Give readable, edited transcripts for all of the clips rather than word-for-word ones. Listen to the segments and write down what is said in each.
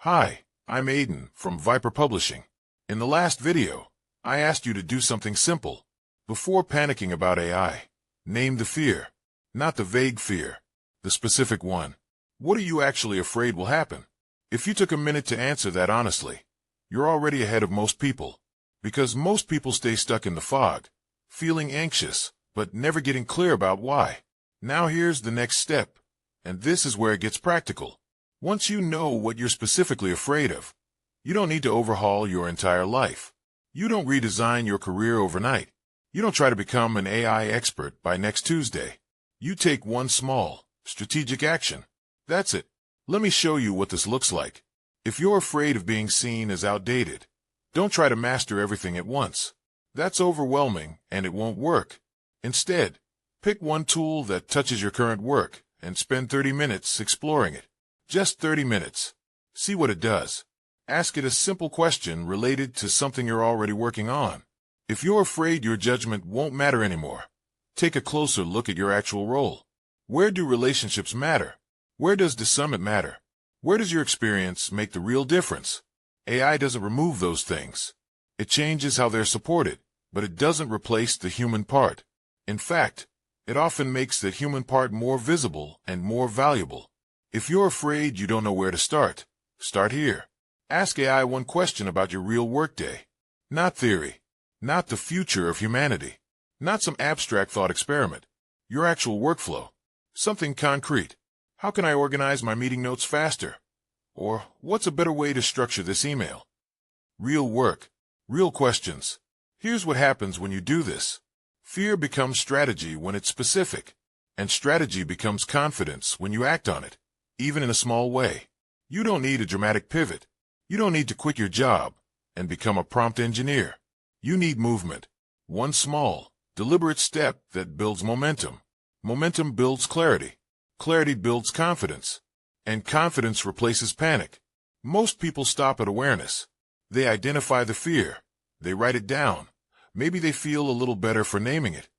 Hi, I'm Aiden from Viper Publishing. In the last video, I asked you to do something simple. Before panicking about AI, name the fear. Not the vague fear, the specific one. What are you actually afraid will happen? If you took a minute to answer that honestly, you're already ahead of most people. Because most people stay stuck in the fog, feeling anxious, but never getting clear about why. Now here's the next step, and this is where it gets practical. Once you know what you're specifically afraid of, you don't need to overhaul your entire life. You don't redesign your career overnight. You don't try to become an AI expert by next Tuesday. You take one small, strategic action. That's it. Let me show you what this looks like. If you're afraid of being seen as outdated, don't try to master everything at once. That's overwhelming and it won't work. Instead, pick one tool that touches your current work and spend 30 minutes exploring it. Just 30 minutes. See what it does. Ask it a simple question related to something you're already working on. If you're afraid your judgment won't matter anymore, take a closer look at your actual role. Where do relationships matter? Where does discernment matter? Where does your experience make the real difference? AI doesn't remove those things. It changes how they're supported, but it doesn't replace the human part. In fact, it often makes the human part more visible and more valuable. If you're afraid you don't know where to start here. Ask AI one question about your real workday. Not theory. Not the future of humanity. Not some abstract thought experiment. Your actual workflow. Something concrete. How can I organize my meeting notes faster? Or, what's a better way to structure this email? Real work. Real questions. Here's what happens when you do this. Fear becomes strategy when it's specific. And strategy becomes confidence when you act on it, even in a small way. You don't need a dramatic pivot. You don't need to quit your job and become a prompt engineer. You need movement. One small, deliberate step that builds momentum. Momentum builds clarity. Clarity builds confidence. And confidence replaces panic. Most people stop at awareness. They identify the fear. They write it down. Maybe they feel a little better for naming it.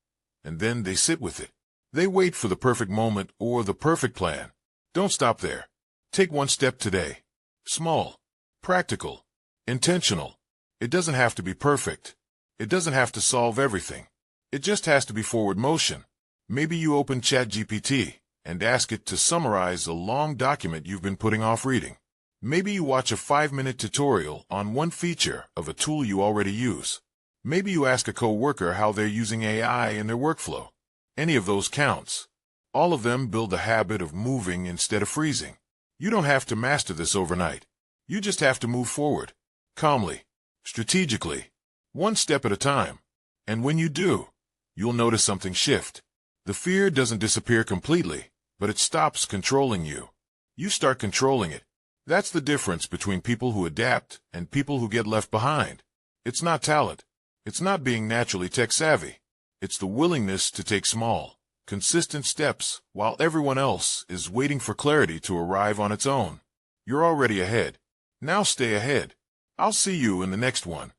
And then they sit with it. They wait for the perfect moment or the perfect plan. Don't stop there. Take one step today. Small, practical, intentional. It doesn't have to be perfect. It doesn't have to solve everything. It just has to be forward motion. Maybe you open ChatGPT and ask it to summarize a long document you've been putting off reading. Maybe you watch a 5-minute tutorial on one feature of a tool you already use. Maybe you ask a coworker how they're using AI in their workflow. Any of those counts. All of them build a habit of moving instead of freezing. You don't have to master this overnight. You just have to move forward. Calmly. Strategically. One step at a time. And when you do, you'll notice something shift. The fear doesn't disappear completely, but it stops controlling you. You start controlling it. That's the difference between people who adapt and people who get left behind. It's not talent. It's not being naturally tech-savvy. It's the willingness to take small, consistent steps while everyone else is waiting for clarity to arrive on its own. You're already ahead. Now stay ahead. I'll see you in the next one.